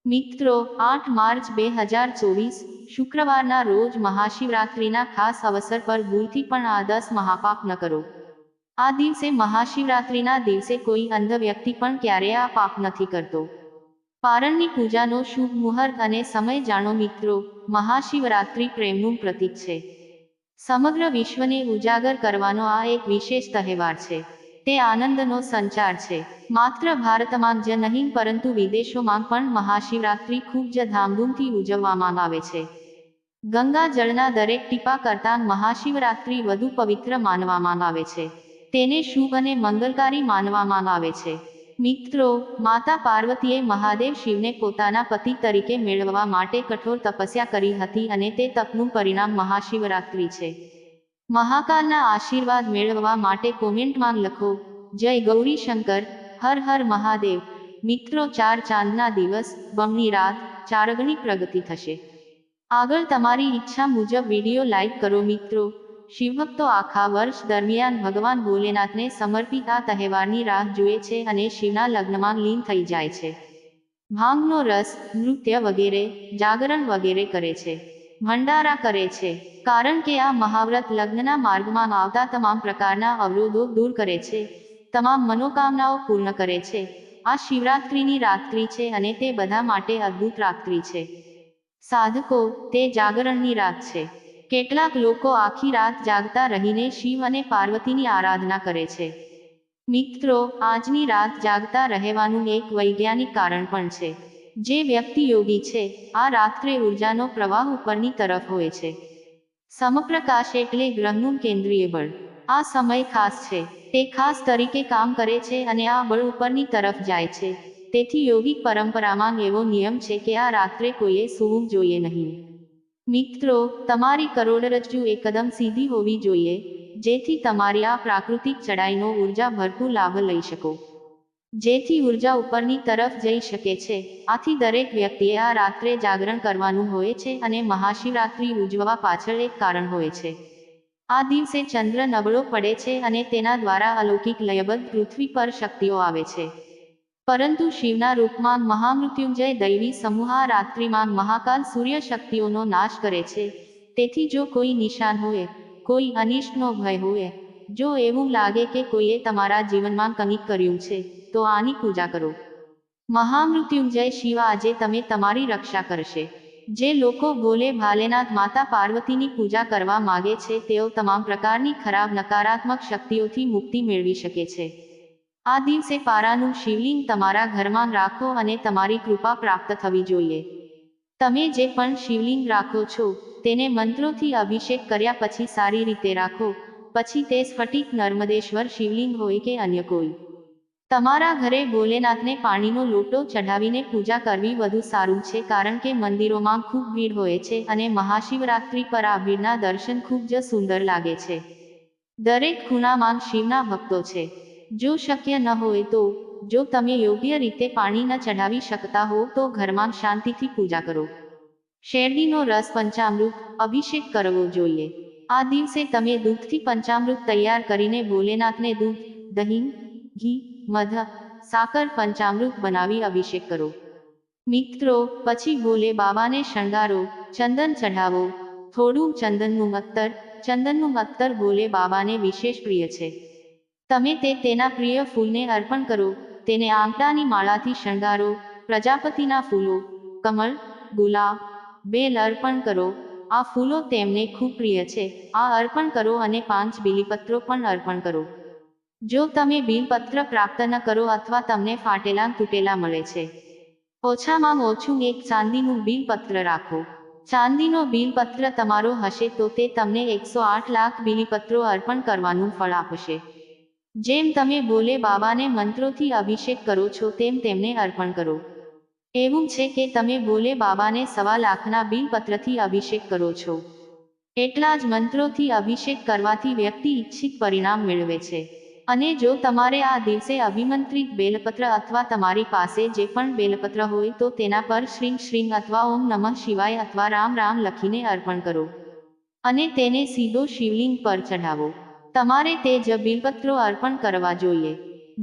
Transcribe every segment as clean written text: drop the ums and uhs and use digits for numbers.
મિત્રો, 8 માર્ચ 2024 શુક્રવારના રોજ મહાશિવરાત્રિના ખાસ અવસર પર ભૂલથી પણ આ 10 મહાપાપ ન કરો. આ દિવસે મહાશિવરાત્રિના દિવસે કોઈ અંધ વ્યક્તિ પણ ક્યારેય આ પાપ નથી કરતો. પારણની પૂજાનો શુભ મુહૂર્ત અને સમય જાણો મિત્રો, મહાશિવરાત્રિ પ્રેમનું પ્રતીક છે. સમગ્ર વિશ્વને ઉજાગર કરવાનો આ એક વિશેષ તહેવાર છે. તે આનંદનો સંચાર છે. માત્ર ભારતમાં જ નહીં પરંતુ વિદેશોમાં પણ મહાશિવરાત્રિ ખૂબ જ ધામધૂમથી ઉજવવામાં આવે છે. ગંગા જળના દરેક ટીપા કરતાં મહાશિવરાત્રિ વધુ પવિત્ર માનવામાં આવે છે. તેને શુભ અને મંગલકારી માનવામાં આવે છે. મિત્રો, માતા પાર્વતીએ મહાદેવ શિવને પોતાના પતિ તરીકે મેળવવા માટે કઠોર તપસ્યા કરી હતી અને તે તપનું પરિણામ મહાશિવરાત્રિ છે. મહાકાલના આશીર્વાદ મેળવવા માટે કોમેન્ટમાં લખો, જય ગૌરી શંકર, હર હર મહાદેવ. મિત્રો, 4 ચાંદના દિવસ, બમણી રાત, 4 ગણી પ્રગતિ થશે. આગળ તમારી ઈચ્છા મુજબ વિડીયો લાઈક કરો મિત્રો. શિવભક્તો આખા વર્ષ દરમિયાન ભગવાન ભોલેનાથને સમર્પિત આ તહેવારની રાહ જુએ છે અને શિવના લગ્નમાં લીન થઈ જાય છે. ભાંગનો રસ, નૃત્ય વગેરે, જાગરણ વગેરે કરે છે. ભંડારા કરે છે. કારણ કે આ મહાવ્રત લગ્નના માર્ગમાં આવતા તમામ પ્રકારના અવરોધો દૂર કરે છે, તમામ મનોકામનાઓ પૂર્ણ કરે છે. આ શિવરાત્રિની રાત્રિ છે અને તે બધા માટે અદ્ભુત રાત્રિ છે. સાધકો, તે જાગરણની રાત છે. કેટલાક લોકો આખી રાત જાગતા રહીને શિવ અને પાર્વતીની આરાધના કરે છે. મિત્રો, આજની રાત જાગતા રહેવાનું એક વૈજ્ઞાનિક કારણ પણ છે. જે વ્યક્તિ યોગી છે, આ રાત્રે ઉર્જાનો પ્રવાહ ઉપરની તરફ હોય છે. સમપ્રકાશ એટલે ગ્રહનું કેન્દ્રીય બળ. આ સમય ખાસ છે. તે ખાસ તરીકે કામ કરે છે અને આ બળ ઉપરની તરફ જાય છે. તેથી યોગિક પરંપરામાં એવો નિયમ છે કે આ રાત્રે કોઈએ સૂવું જોઈએ નહીં. મિત્રો, તમારી કરોડરજ્જુ એકદમ સીધી હોવી જોઈએ, જેથી તમારી આ પ્રાકૃતિક ચડાઈનો ઉર્જા ભરપૂર લાભ લઈ શકો. જેથી ઉર્જા ઉપરની તરફ જઈ શકે છે. આથી દરેક વ્યક્તિએ આ રાત્રે જાગરણ કરવાનું હોય છે અને મહાશિવરાત્રિ ઉજવવા પાછળ એક કારણ હોય છે. આ દિવસે ચંદ્ર નબળો પડે છે અને તેના દ્વારા અલૌકિક લયબદ્ધ પૃથ્વી પર શક્તિઓ આવે છે. પરંતુ શિવના રૂપમાં મહામૃત્યુંજય દૈવી સમૂહ આ રાત્રિમાં મહાકાલ સૂર્ય શક્તિઓનો નાશ કરે છે. તેથી જો કોઈ નિશાન હોય, કોઈ અનિષ્ટનો ભય હોય, જો એવું લાગે કે કોઈએ તમારા જીવનમાં કંઈક કર્યું છે, તો આની પૂજા કરો. મહામૃત્યુંજય શિવ આજે તમે તમારી રક્ષા કરશે. જે લોકો ભોલે ભાલેનાથ માતા પાર્વતીની પૂજા કરવા માગે છે તેઓ તમામ પ્રકારની ખરાબ નકારાત્મક શક્તિઓથી મુક્તિ મેળવી શકે છે. આ દિવસે પારાનું શિવલિંગ તમારા ઘરમાં રાખો અને તમારી કૃપા પ્રાપ્ત થવી જોઈએ. તમે જે પણ શિવલિંગ રાખો છો, તેને મંત્રોથી અભિષેક કર્યા પછી સારી રીતે રાખો. પછી તે સ્ફટિક નર્મદેશ્વર શિવલિંગ હોય કે અન્ય કોઈ. તમારા ઘરે ભોલેનાથને પાણીનો લોટો ચઢાવીને પૂજા કરવી વધુ સારું છે કારણ કે મંદિરોમાં ખૂબ ભીડ હોય છે અને મહાશિવરાત્રિ પર આ ભીડના દર્શન ખૂબ જ સુંદર લાગે છે. દરેક ખૂણામાં શિવના ભક્તો છે. જો શક્ય ન હોય તો, જો તમે યોગ્ય રીતે પાણી ન ચઢાવી શકતા હો તો ઘરમાં શાંતિથી પૂજા કરો. શેરડીનો રસ પંચામૃત, અભિષેક કરવો જોઈએ. આ દિવસે તમે દૂધથી પંચામૃત તૈયાર કરીને ભોલેનાથને દૂધ, દહીં, ઘી, મધ, સાકર પંચામૃત બનાવી અભિષેક કરો. મિત્રો, પછી ભોલે બાબાને શણગારો, ચંદન ચઢાવો. થોડું ચંદનનું અત્તર. ચંદનનું અત્તર ભોલે બાબાને વિશેષ પ્રિય છે. તમે તેના પ્રિય ફૂલને અર્પણ કરો. તેને આંકડાની માળાથી શણગારો. પ્રજાપતિના ફૂલો, કમળ, ગુલાબ, બેલ અર્પણ કરો. આ ફૂલો તેમને ખૂબ પ્રિય છે. આ અર્પણ કરો અને 5 બીલીપત્રો પણ અર્પણ કરો. જો તમે બીલપત્ર પ્રાપ્ત ન કરો અથવા તમને ફાટેલા તૂટેલા મળે છે, ઓછામાં ઓછું એક ચાંદીનું બીલપત્ર રાખો. ચાંદીનો બીલપત્ર તમારો હશે તો તે તમને 108 લાખ બીલીપત્રો અર્પણ કરવાનું ફળ આપશે. જેમ તમે ભોલે બાબાને મંત્રોથી અભિષેક કરો છો તેમ તેમને અર્પણ કરો. એવું છે કે તમે ભોલે બાબાને 1.25 લાખના બીલપત્રથી અભિષેક કરો છો. એટલા જ મંત્રોથી અભિષેક કરવાથી વ્યક્તિ ઈચ્છિત પરિણામ મેળવે છે. અને જો તમારે આ દિવસે અભિમંત્રિત બેલપત્ર અથવા તમારી પાસે જે પણ બેલપત્ર હોય તો તેના પર શ્રીં શ્રીં અથવા ઓમ નમઃ શિવાય અથવા રામ રામ લખીને અર્પણ કરો. અને તેને સીધો શિવલિંગ પર ચઢાવો. તમારે તે જ બીલપત્રો અર્પણ કરવા જોઈએ.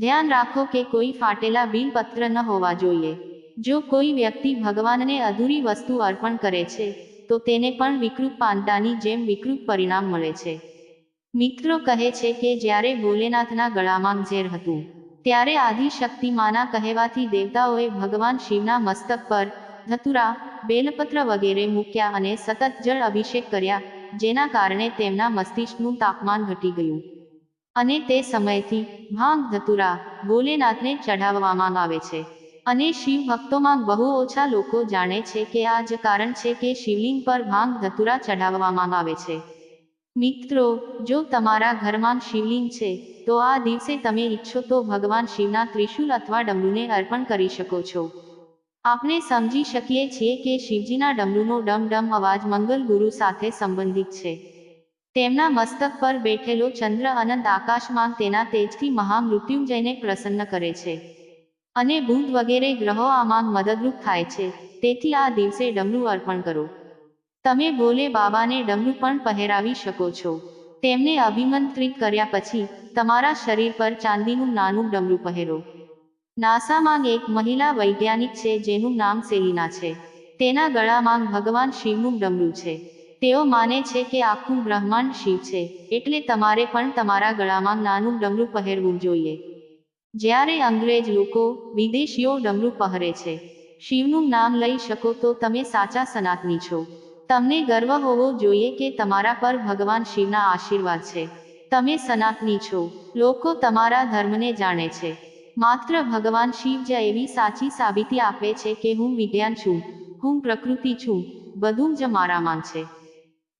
ધ્યાન રાખો કે કોઈ ફાટેલા બીલપત્ર ન હોવા જોઈએ. જો કોઈ વ્યક્તિ ભગવાનને અધૂરી વસ્તુ અર્પણ કરે છે તો તેને પણ વિકૃત પાંડાની જેમ વિકૃત પરિણામ મળે છે. મિત્રો કહે છે કે જ્યારે ભોલેનાથના ગળામાં ઝેર હતું ત્યારે આદિશક્તિ માના કહેવાથી દેવતાઓએ ભગવાન શિવના મસ્તક પર ધતુરા, બેલપત્ર વગેરે મૂક્યા અને સતત જળ અભિષેક કર્યા, જેના કારણે તેમના મસ્તિષ્કનું તાપમાન ઘટી ગયું. અને તે સમયથી ભાંગ ધતુરા ભોલેનાથને ચઢાવવામાં આવે છે. અને શિવ ભક્તોમાં બહુ ઓછા લોકો જાણે છે કે આ જ કારણ છે કે શિવલિંગ પર ભાંગ ધતુરા ચઢાવવામાં આવે છે. મિત્રો, જો તમારા ઘરમાં શિવલિંગ છે તો આ દિવસે તમે ઈચ્છો તો ભગવાન શિવના ત્રિશૂલ અથવા ડમરૂને અર્પણ કરી શકો છો. આપણે સમજી શકીએ છીએ કે શિવજીના ડમરૂનો ડમ ડમ અવાજ મંગલ ગુરુ સાથે સંબંધિત છે. તેમના મસ્તક પર બેઠેલો ચંદ્ર અનંત આકાશમાં તેના તેજથી મહામૃત્યુંજયને પ્રસન્ન કરે છે. અને બુધ વગેરે ગ્રહો આમાં મદદરૂપ થાય છે. તેથી આ દિવસે ડમરૂ અર્પણ કરો. તમે ભોલે બાબાને ડમરૂ પણ પહેરાવી શકો છો. તેમને અભિમંત્રિત કર્યા પછી તમારા શરીર પર ચાંદીનું નાનું ડમરૂ પહેરો. નાસામાં એક મહિલા વૈજ્ઞાનિક છે જેનું નામ સેલિના છે. તેના ગળામાં ભગવાન શિવનું ડમરૂ છે. તેઓ માને છે કે આખું બ્રહ્માંડ શિવ છે, એટલે તમારે પણ તમારા ગળામાં નાનું ડમરૂ પહેરવું જોઈએ. જ્યારે અંગ્રેજ લોકો, વિદેશીઓ ડમરૂ પહેરે છે, શિવનું નામ લઈ શકો તો તમે સાચા સનાતની છો. તમને ગર્વ હોવો જોઈએ કે તમારા પર ભગવાન શિવના આશીર્વાદ છે. તમે સનાતની છો. લોકો તમારા ધર્મને જાણે છે. માત્ર ભગવાન શિવ જ એવી સાચી સાબિતી આપે છે કે હું વિજ્ઞાન છું, હું પ્રકૃતિ છું, બધું જ મારામાં છે.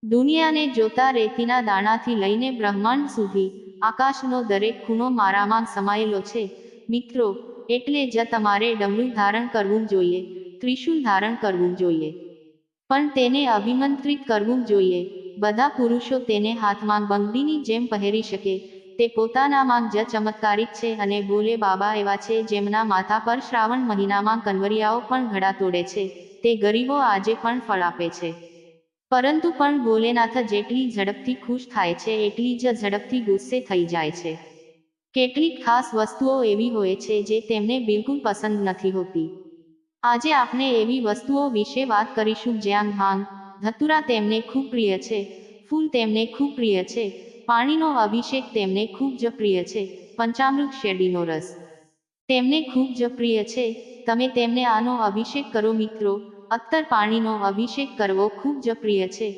દુનિયાને જોતા રેતીના દાણાથી લઈને બ્રહ્માંડ સુધી આકાશનો દરેક ખૂણો મારામાં સમાયેલો છે. મિત્રો, એટલે જ તમારે ડમરૂ ધારણ કરવું જોઈએ, ત્રિશૂલ ધારણ કરવું જોઈએ. પણ તેને અભિમંત્રિત કરવું જોઈએ. બધા પુરુષો તેને હાથમાં બંગડીની જેમ પહેરી શકે, તે પોતાનામાં જ ચમત્કારિક છે. અને ભોલે બાબા એવા છે જેમના માથા પર શ્રાવણ મહિનામાં કનવરિયાઓ પણ ઘડા તોડે છે. તે ગરીબો આજે પણ ફળ આપે છે. પરંતુ પણ ભોલેનાથ જેટલી ઝડપથી ખુશ થાય છે એટલી જ ઝડપથી ગુસ્સે થઈ જાય છે. કેટલીક ખાસ વસ્તુઓ એવી હોય છે જે તેમને બિલકુલ પસંદ નથી હોતી. આજે આપણે એવી વસ્તુઓ વિશે વાત કરીશું જ્યાં ભાંગ, ધતુરા તેમને ખૂબ પ્રિય છે, ફૂલ તેમને ખૂબ પ્રિય છે, પાણીનો અભિષેક તેમને ખૂબ જ પ્રિય છે, પંચામૃત શેરડીનો રસ તેમને ખૂબ જ પ્રિય છે. તમે તેમને આનો અભિષેક કરો મિત્રો. અત્તર પાણીનો અભિષેક કરવો ખૂબ જ પ્રિય છે.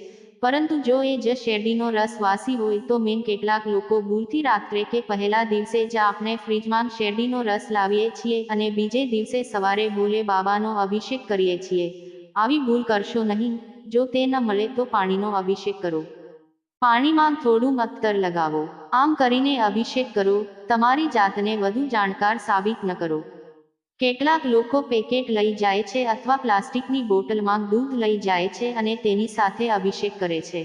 પરંતુ જો એ જ શેરડીનો રસ વાસી હોય તો કેટલાક લોકો ભૂલથી રાત્રે કે પહેલા દિવસે જ આપણે ફ્રીજમાં શેરડીનો રસ લાવીએ છીએ અને બીજે દિવસે સવારે ભોલે બાબાનો અભિષેક કરીએ છીએ. આવી ભૂલ કરશો નહીં. જો તે ન મળે તો પાણીનો અભિષેક કરો. પાણીમાં થોડું અત્તર લગાવો. આમ કરીને અભિષેક કરો. તમારી જાતને વધુ જાણકાર સાબિત ન કરો. કેટલાક લોકો પેકેટ લઈ જાય છે અથવા પ્લાસ્ટિકની બોટલમાં દૂધ લઈ જાય છે અને તેની સાથે અભિષેક કરે છે.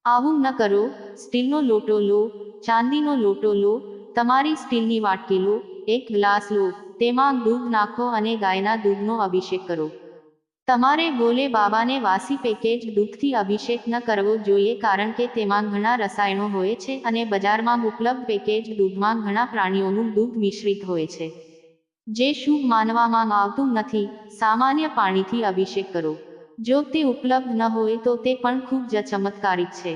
આવું ન કરો. સ્ટીલનો લોટો લો, ચાંદીનો લોટો લો, તમારી સ્ટીલની વાટકી લો, એક ગ્લાસ લો, તેમાં દૂધ નાખો અને ગાયના દૂધનો અભિષેક કરો. તમારે ભોલે બાબાને વાસી પેકેજ દૂધથી અભિષેક ન કરવો જોઈએ કારણ કે તેમાં ઘણા રસાયણો હોય છે અને બજારમાં ઉપલબ્ધ પેકેજ દૂધમાં ઘણા પ્રાણીઓનું દૂધ મિશ્રિત હોય છે, જે શુભ માનવામાં આવતું નથી. સામાન્ય પાણીથી અભિષેક કરો. જો તે ઉપલબ્ધ ન હોય તો તે પણ ખૂબ જ ચમત્કારિક છે.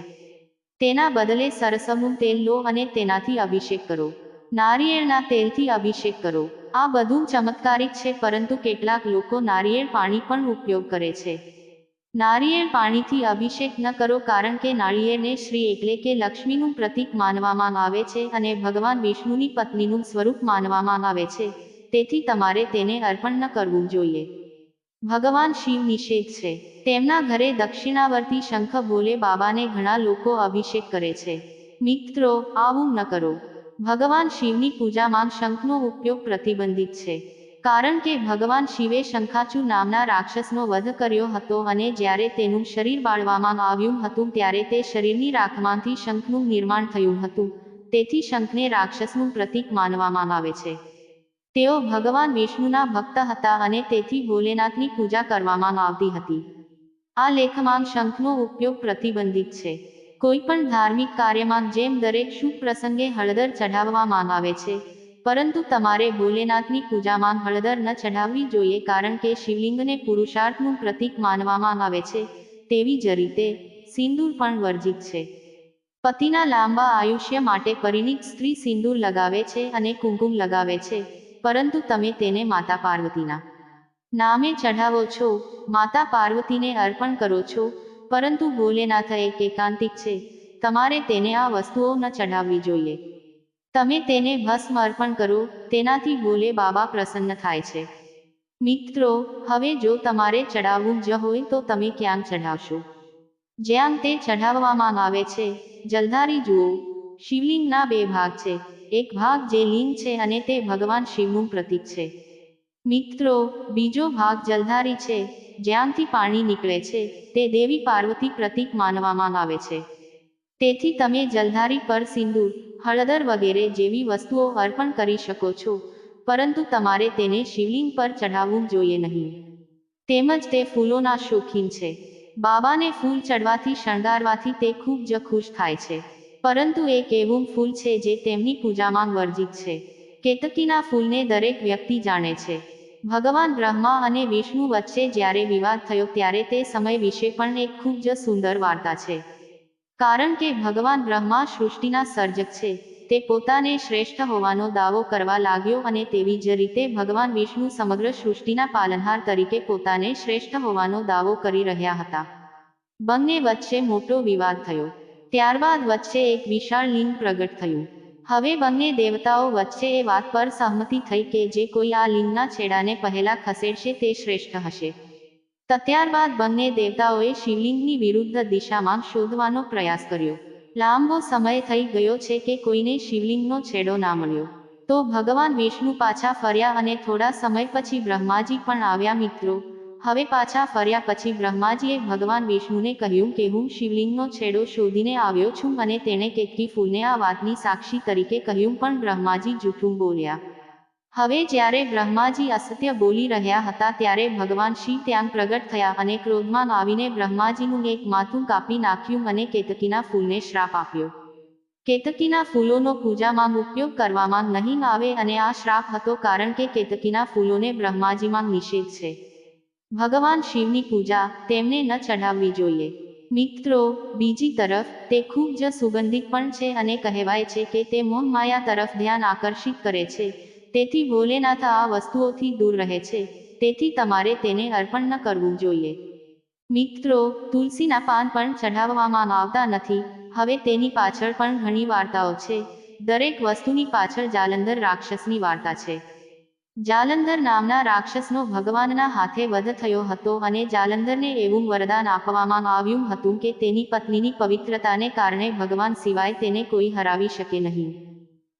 તેના બદલે સરસવનું તેલ લો અને તેનાથી અભિષેક કરો. નારિયેળના તેલથી અભિષેક કરો. આ બધું ચમત્કારિક છે પરંતુ કેટલાક લોકો નારિયેળ પાણી પણ ઉપયોગ કરે છે. નારિયેળ પાણીથી અભિષેક ન કરો કારણ કે નાળિયેરને શ્રી એટલે કે લક્ષ્મીનું પ્રતીક માનવામાં આવે છે અને ભગવાન વિષ્ણુની પત્નીનું સ્વરૂપ માનવામાં આવે છે. તેથી તમારે તેને અર્પણ ન કરવું જોઈએ. ભગવાન શિવ નિષેધ છે. તેમના ઘરે દક્ષિણાવર્તી શંખ ભોલે બાબાને ઘણા લોકો અભિષેક કરે છે. મિત્રો, આવું ન કરો. ભગવાન શિવની પૂજામાં શંખનો ઉપયોગ પ્રતિબંધિત છે. કારણ કે ભગવાન શિવે શંખાચૂર નામના રાક્ષસનો વધ કર્યો હતો અને જ્યારે તેનું શરીર બાળવામાં આવ્યું હતું ત્યારે તે શરીરની રાખમાંથી શંખનું નિર્માણ થયું હતું. તેથી શંખને રાક્ષસનું પ્રતીક માનવામાં આવે છે. તેઓ ભગવાન વિષ્ણુના ભક્ત હતા અને તેથી ભોલેનાથની પૂજા કરવામાં આવતી હતી. આ લેખમાં શંખનો ઉપયોગ પ્રતિબંધિત છે. કોઈ પણ ધાર્મિક કાર્યમાં જેમ દરેક શુભ પ્રસંગે હળદર ચઢાવવામાં આવે છે, પરંતુ તમારે ભોલેનાથની પૂજામાં હળદર ન ચઢાવવી જોઈએ, કારણ કે શિવલિંગને પુરુષાર્થનું પ્રતીક માનવામાં આવે છે. તેવી જ રીતે સિંદૂર પણ વર્જિત છે. પતિના લાંબા આયુષ્ય માટે પરિણીત સ્ત્રી સિંદૂર લગાવે છે અને કુમકુમ લગાવે છે, પરંતુ તમે તેને માતા પાર્વતીના નામે ચઢાવો છો, માતા પાર્વતીને અર્પણ કરો છો. પરંતુ ભોલેનાથ એક એકાંતિક છે, તમારે તેને આ વસ્તુઓ ન ચઢાવવી જોઈએ. તમે તેને ભસ્મ અર્પણ કરો, તેનાથી ભોલે બાબા પ્રસન્ન થાય છે. મિત્રો, હવે જો તમારે ચડાવવું જ હોય તો તમે ક્યાં ચઢાવશો? જ્યાં તે ચઢાવવામાં આવે છે. જલધારી જુઓ, શિવલિંગના બે ભાગ છે. એક ભાગ જે લિંગ છે અને તે ભગવાન શિવનું પ્રતીક છે. મિત્રો, બીજો ભાગ જલધારી છે, જ્યાંથી પાણી નીકળે છે. તે દેવી પાર્વતી પ્રતીક માનવામાં આવે છે. તેથી તમે જલધારી પર સિંદૂર, હળદર વગેરે જેવી વસ્તુઓ અર્પણ કરી શકો છો, પરંતુ તમારે તેને શિવલિંગ પર ચઢાવવું જોઈએ નહીં. તેમજ તે ફૂલોના શોખીન છે. બાબાને ફૂલ ચડવાથી શણગારવાથી તે ખૂબ જ ખુશ થાય છે. પરંતુ એક એવું ફૂલ છે જે તેમની પૂજામાં વર્જિત છે. કેતકીના ફૂલને દરેક વ્યક્તિ જાણે છે. ભગવાન બ્રહ્મા અને વિષ્ણુ વચ્ચે જ્યારે વિવાદ થયો ત્યારે તે સમય વિશે પણ એક ખૂબ જ સુંદર વાર્તા છે. કારણ કે ભગવાન બ્રહ્મા સૃષ્ટિના સર્જક છે, તે પોતાને શ્રેષ્ઠ હોવાનો દાવો કરવા લાગ્યો અને તેવી જ રીતે ભગવાન વિષ્ણુ સમગ્ર સૃષ્ટિના પાલનહાર તરીકે પોતાને શ્રેષ્ઠ હોવાનો દાવો કરી રહ્યા હતા. બંને વચ્ચે મોટો વિવાદ થયો. ત્યારબાદ વચ્ચે એક વિશાળ લિંગ પ્રગટ થયું. હવે બંને દેવતાઓ વચ્ચે એ વાત પર સહમતિ થઈ કે જે કોઈ આ લિંગના છેડાને પહેલા ખસેડશે તે શ્રેષ્ઠ હશે. ત્યારબાદ બંને દેવતાઓએ શિવલિંગની વિરુદ્ધ દિશામાં શોધવાનો પ્રયાસ કર્યો. લાંબો સમય થઈ ગયો છે કે કોઈને શિવલિંગનો છેડો ના મળ્યો. તો ભગવાન વિષ્ણુ પાછા ફર્યા અને થોડા સમય પછી બ્રહ્માજી પણ આવ્યા. મિત્રો, હવે પાછા ફર્યા પછી બ્રહ્માજીએ ભગવાન વિષ્ણુને કહ્યું કે હું શિવલિંગનો છેડો શોધીને આવ્યો છું, અને તેણે કેતકી ફૂલને આ વાતની સાક્ષી તરીકે કહ્યું, પણ બ્રહ્માજી જૂઠું બોલ્યા. હવે જ્યારે બ્રહ્માજી અસત્ય બોલી રહ્યા હતા ત્યારે ભગવાન શિવ ત્યાં પ્રગટ થયા અને ક્રોધમાં આવીને બ્રહ્માજીનું એક માથું કાપી નાખ્યું અને કેતકીના ફૂલને શ્રાપ આપ્યો. કેતકીના ફૂલોનો પૂજામાં ઉપયોગ કરવામાં નહીં આવે, અને આ શ્રાપ હતો કારણ કે કેતકીના ફૂલોને બ્રહ્માજીમાં નિષેધ છે. ભગવાન શિવની પૂજા તેમને ન ચઢાવવી જોઈએ. મિત્રો, બીજી તરફ તે ખૂબ જ સુગંધિત પણ છે અને કહેવાય છે કે તે મોહ માયા તરફ ધ્યાન આકર્ષિત કરે છે. તેથી ભોલેનાથ આ વસ્તુઓથી દૂર રહે છે, તેથી તમારે તેને અર્પણ ન કરવું જોઈએ. મિત્રો, તુલસીના પાન પણ ચઢાવવામાં આવતા નથી. હવે તેની પાછળ પણ ઘણી વાર્તાઓ છે. દરેક વસ્તુની પાછળ જાલંધર રાક્ષસની વાર્તા છે. જાલંધર નામના રાક્ષસનો ભગવાનના હાથે વધ થયો હતો અને જાલંધરને એવું વરદાન આપવામાં આવ્યું હતું કે તેની પત્નીની પવિત્રતાને કારણે ભગવાન સિવાય તેને કોઈ હરાવી શકે નહીં.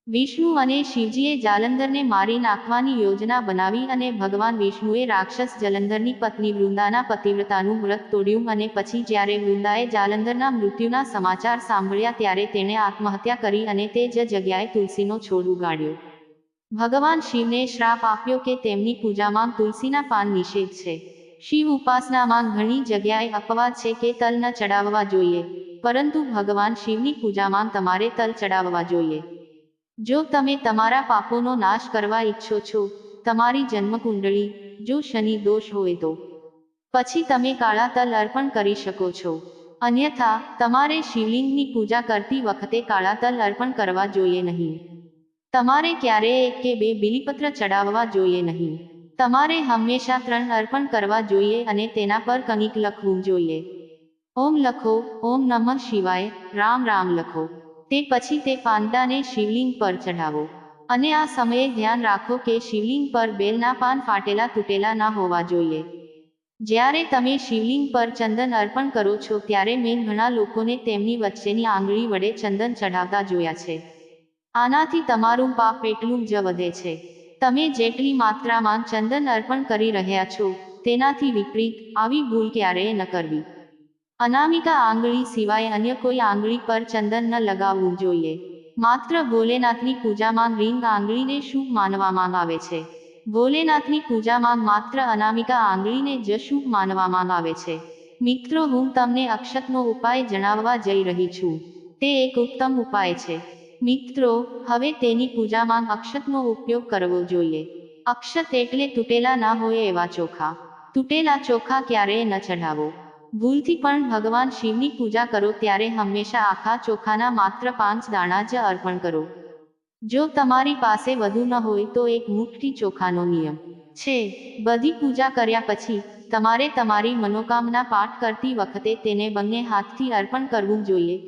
વિષ્ણુ અને શિવજીએ જાલંધરને મારી નાખવાની યોજના બનાવી અને ભગવાન વિષ્ણુએ રાક્ષસ જલંધરની પત્ની વૃંદાના પતિવ્રતાનું વ્રત તોડ્યું, અને પછી જ્યારે વૃંદાએ જાલંધરના મૃત્યુના સમાચાર સાંભળ્યા ત્યારે તેણે આત્મહત્યા કરી અને તે જ જગ્યાએ તુલસીનો છોડ ઉગાડ્યો. ભગવાન શિવને શ્રાપ આપ્યો કે તેમની પૂજામાં તુલસીના પાન નિષેધ છે. શિવ ઉપાસનામાં ઘણી જગ્યાએ અપવાદ છે કે તલ ન ચડાવવા જોઈએ, પરંતુ ભગવાન શિવની પૂજામાં તમારે તલ ચડાવવા જોઈએ. જો તમે તમારા પાપોનો નાશ કરવા ઈચ્છો છો, તમારી જન્મકુંડળી, જો શનિ દોષ હોય તો પછી તમે કાળા તલ અર્પણ કરી શકો છો. અન્યથા, તમારે શિવલિંગની પૂજા કરતી વખતે કાળા તલ અર્પણ કરવા જોઈએ નહીં. તમારે ક્યારેય 1 કે 2 બીલીપત્ર ચડાવવા જોઈએ નહીં. તમારે હંમેશા 3 અર્પણ કરવા જોઈએ અને તેના પર કંઈક લખવું જોઈએ. ઓમ લખો, ઓમ નમઃ શિવાય, રામ રામ લખો. તે પછી તે પાંદડાને શિવલિંગ પર ચઢાવો. અને આ સમયે ધ્યાન રાખો કે શિવલિંગ પર બેલના પાન ફાટેલા તૂટેલા ના હોવા જોઈએ. જ્યારે તમે શિવલિંગ પર ચંદન અર્પણ કરો છો ત્યારે મેં ઘણા લોકોને તેમની વચ્ચેની આંગળી વડે ચંદન ચઢાવતા જોયા છે. આનાથી તમારું પાપ એટલું જ વધે છે. તમે જેટલી માત્રામાં ચંદન અર્પણ કરી રહ્યા છો, તેનાથી વિપરીત આવી ભૂલ ક્યારેય ન કરવી. અનામિકા આંગળી સિવાય અન્ય કોઈ આંગળી પર ચંદન ન લગાવવું જોઈએ. માત્ર ભોલેનાથની પૂજામાં રિંગ આંગળીને શુભ માનવામાં આવે છે. ભોલેનાથની પૂજામાં માત્ર અનામિકા આંગળીને જ શુભ માનવામાં આવે છે. મિત્રો, હું તમને અક્ષતનો ઉપાય જણાવવા જઈ રહી છું. તે એક ઉત્તમ ઉપાય છે. મિત્રો, હવે તેની પૂજામાં અક્ષતનો ઉપયોગ કરવો જોઈએ. અક્ષત એટલે તૂટેલા ના હોય એવા ચોખા. તૂટેલા ચોખા ક્યારેય ન ચઢાવો. ભૂલથી પણ ભગવાન શિવની પૂજા કરો ત્યારે હંમેશા આખા ચોખાના માત્ર 5 દાણા જ અર્પણ કરો. જો તમારી પાસે વધુ ન હોય તો એક મુઠ્ઠી ચોખાનો નિયમ છે. બધી પૂજા કર્યા પછી તમારે તમારી મનોકામના પાઠ કરતી વખતે તેને બંને હાથથી અર્પણ કરવું જોઈએ.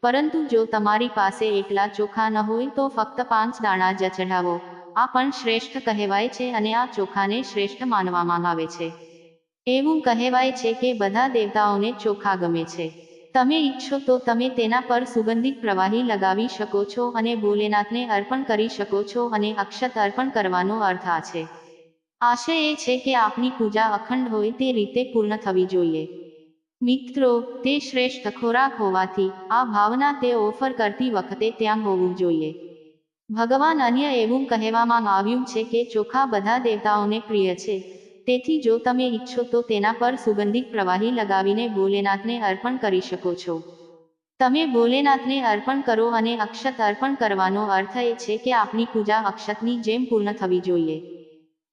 પરંતુ જો તમારી પાસે એકલા ચોખા ન હોય તો ફક્ત 5 દાણા જ ચઢાવો. આ પણ શ્રેષ્ઠ કહેવાય છે અને આ ચોખાને શ્રેષ્ઠ માનવામાં આવે છે. એવું કહેવાય છે કે બધા દેવતાઓને ચોખા ગમે છે. તમે ઈચ્છો તો તમે તેના પર સુગંધિત પ્રવાહી લગાવી શકો છો અને ભોલેનાથને અર્પણ કરી શકો છો અને અક્ષત અર્પણ કરવાનો અર્થ આ છે. આશય એ છે કે આપની પૂજા અખંડ હોય તે રીતે પૂર્ણ થવી જોઈએ. મિત્રો, તે શ્રેષ્ઠ ખોરાક હોવાથી આ ભાવના તે ઓફર કરતી વખતે ત્યાં હોવું જોઈએ. ભગવાન અન્ય એવું કહેવામાં આવ્યું છે કે ચોખા બધા દેવતાઓને પ્રિય છે. તેથી જો તમે ઈચ્છો તો તેના પર સુગંધિત પ્રવાહી લગાવીને ભોલેનાથને અર્પણ કરી શકો છો. તમે ભોલેનાથને અર્પણ કરો અને અક્ષત અર્પણ કરવાનો અર્થ એ છે કે આપની પૂજા અક્ષતની જેમ પૂર્ણ થવી જોઈએ.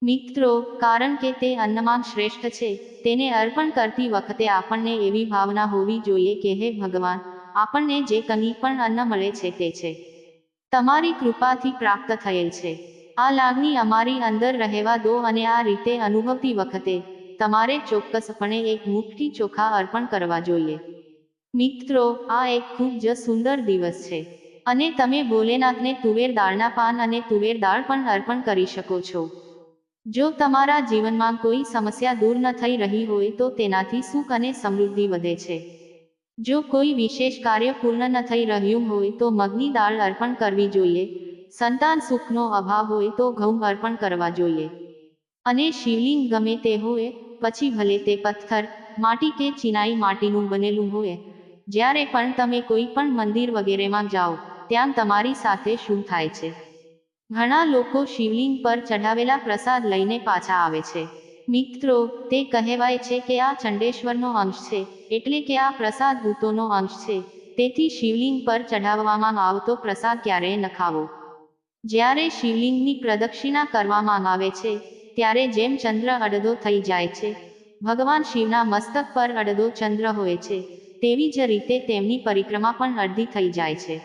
મિત્રો, કારણ કે તે અન્નમાં શ્રેષ્ઠ છે, તેને અર્પણ કરતી વખતે આપણને એવી ભાવના હોવી જોઈએ કે હે ભગવાન, આપણને જે કંઈ પણ અન્ન મળે છે તે છે તમારી કૃપાથી પ્રાપ્ત થયેલ છે. આ લાગણી અમારી અંદર રહેવા દો અને આ રીતે અનુભવતી વખતે તમારે ચોક્કસપણે એક મુઠ્ઠી ચોખા અર્પણ કરવા જોઈએ. મિત્રો, આ એક ખૂબ જ સુંદર દિવસ છે અને તમે ભોલેનાથને તુવેર દાળના પાન અને તુવેર દાળ પણ અર્પણ કરી શકો છો. જો તમારા જીવનમાં કોઈ સમસ્યા દૂર ન થઈ રહી હોય તો તેનાથી સુખ અને સમૃદ્ધિ વધે છે. જો કોઈ વિશેષ કાર્ય પૂર્ણ ન થઈ રહ્યું હોય તો મગની દાળ અર્પણ કરવી જોઈએ. સંતાન સુખનો અભાવ હોય તો ઘઉં અર્પણ કરવા જોઈએ. અને શિવલિંગ ગમે તે હોય, પછી ભલે તે પથ્થર, માટી કે ચિનાઈ માટીનું બનેલું હોય, જ્યારે પણ તમે કોઈ પણ મંદિર વગેરેમાં જાઓ, ત્યાં તમારી સાથે શું થાય છે? ઘણા લોકો શિવલિંગ પર ચઢાવેલા પ્રસાદ લઈને પાછા આવે છે. મિત્રો, તે કહેવાય છે કે આ ચંડેશ્વરનો અંશ છે, એટલે કે આ પ્રસાદ ભૂતોનો અંશ છે. તેથી શિવલિંગ પર ચઢાવવામાં આવતો પ્રસાદ ક્યારેય ન ખાવો. જ્યારે શિવલિંગની પ્રદક્ષિણા કરવામાં આવે છે, ત્યારે જેમ ચંદ્ર અડધો થઈ જાય છે, ભગવાન શિવના મસ્તક પર અડધો ચંદ્ર હોય છે, તેવી જ રીતે તેમની પરિક્રમા પણ અડધી થઈ જાય છે.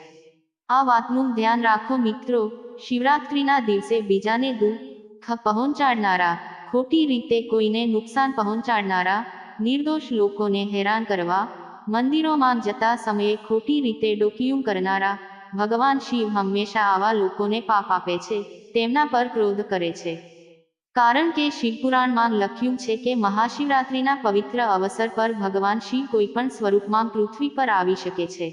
આ વાતનું ધ્યાન રાખો મિત્રો. શિવરાત્રિના દિવસે બીજાને દુઃખ પહોંચાડનારા, ખોટી રીતે કોઈને નુકસાન પહોંચાડનારા, નિર્દોષ લોકોને હેરાન કરવા, મંદિરોમાં જતા સમયે ખોટી રીતે ડોકિયું કરનારા, ભગવાન શિવ હંમેશા આવા લોકોને પાપ આપે છે, તેમના પર ક્રોધ કરે છે. કારણ કે શિવપુરાણમાં લખ્યું છે કે મહાશિવરાત્રિના પવિત્ર અવસર પર ભગવાન શિવ કોઈ પણ સ્વરૂપમાં પૃથ્વી પર આવી શકે છે.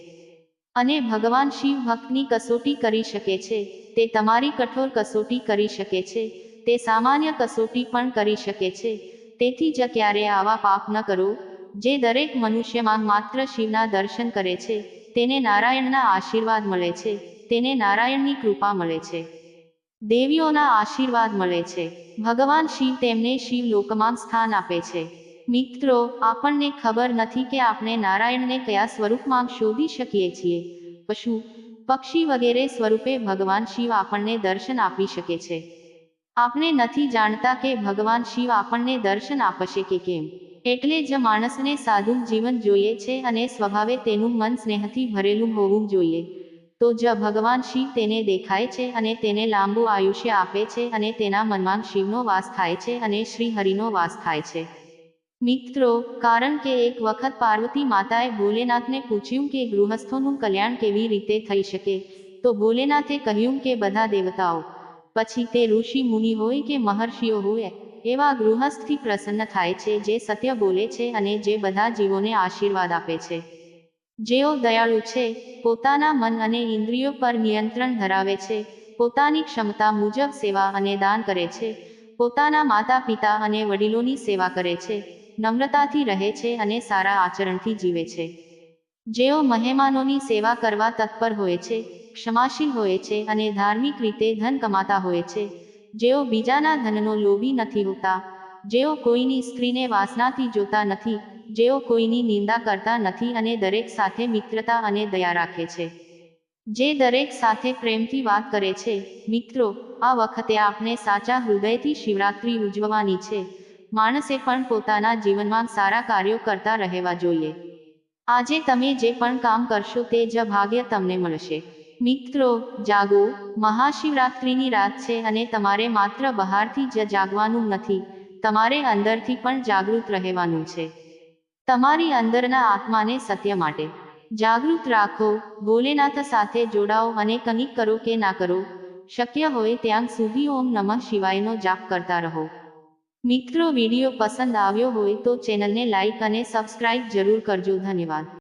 અને ભગવાન શિવ ભક્તની કસોટી કરી શકે છે. તે તમારી કઠોર કસોટી કરી શકે છે. તે સામાન્ય કસોટી પણ કરી શકે છે. તેથી જ ક્યારે આવા પાપ ન કરો. જે દરેક મનુષ્યમાં માત્ર શિવના દર્શન કરે છે, તેને નારાયણના આશીર્વાદ મળે છે, તેને નારાયણની કૃપા મળે છે. દેવીઓના આશીર્વાદ મળે છે. ભગવાન શિવ તેમને શિવ લોકમાં સ્થાન આપે છે. મિત્રો, આપણને ખબર નથી કે આપણે નારાયણને કયા સ્વરૂપમાં શોધી શકીએ છીએ. પશુ, પક્ષી વગેરે સ્વરૂપે ભગવાન શિવ આપણને દર્શન આપી શકે છે. આપણે નથી જાણતા કે ભગવાન શિવ આપણને દર્શન આપશે કે કેમ. એટલે જ માણસને સાદું જીવન જોઈએ છે અને સ્વભાવે તેનું મન સ્નેહથી ભરેલું હોવું જોઈએ. તો જ ભગવાન શિવ તેને દેખાય છે અને તેને લાંબુ આયુષ્ય આપે છે અને તેના મનમાં શિવનો વાસ થાય છે અને શ્રી હરિનો વાસ થાય છે. મિત્રો, કારણ કે એક વખત પાર્વતી માતાએ ભોલેનાથને પૂછ્યું કે ગૃહસ્થોનું કલ્યાણ કેવી રીતે થઈ શકે, તો ભોલેનાથે કહ્યું કે બધા દેવતાઓ, પછી તે ઋષિ મુનિ હોય કે મહર્ષિઓ હોય, એવા ગૃહસ્થથી પ્રસન્ન થાય છે જે સત્ય બોલે છે અને જે બધા જીવોને આશીર્વાદ આપે છે. જેઓ દયાળુ છે, પોતાના મન અને ઇન્દ્રિયો પર નિયંત્રણ ધરાવે છે, પોતાની ક્ષમતા મુજબ સેવા અને દાન કરે છે, પોતાના માતા પિતા અને વડીલોની સેવા કરે છે, નમ્રતાથી રહે છે અને સારા આચરણથી જીવે છે. જેઓ મહેમાનોની સેવા કરવા તત્પર હોય છે, ક્ષમાશીલ હોય છે અને ધાર્મિક રીતે ધન કમાતા હોય છે. જેઓ બીજાના ધનનો લોભી નથી હોતા. જેઓ કોઈની સ્ત્રીને વાસનાથી જોતા નથી. જેઓ કોઈની નિંદા કરતા નથી અને દરેક સાથે મિત્રતા અને દયા રાખે છે. જે દરેક સાથે પ્રેમથી વાત કરે છે. મિત્રો, આ વખતે આપણે સાચા હૃદયથી શિવરાત્રી ઉજવવાની છે. માણસે પણ પોતાના જીવનમાં સારા કાર્યો કરતા રહેવા જોઈએ. આજે તમે જે પણ કામ કરશો તે જ ભાગ્ય તમને મળશે. મિત્રો, જાગો, મહાશિવરાત્રિની રાત છે અને તમારે માત્ર બહારથી જ જાગવાનું નથી, તમારે અંદરથી પણ જાગૃત રહેવાનું છે. તમારી અંદરના આત્માને સત્ય માટે જાગૃત રાખો, ભોલેનાથ સાથે જોડાઓ અને કંઈક કરો કે ના કરો, શક્ય હોય ત્યાં સુધી ઓમ નમઃ શિવાયનો જાપ કરતા રહો. મિત્રો, વિડીયો પસંદ આવ્યો હોય તો ચેનલને લાઈક અને સબસ્ક્રાઇબ જરૂર કરજો. ધન્યવાદ.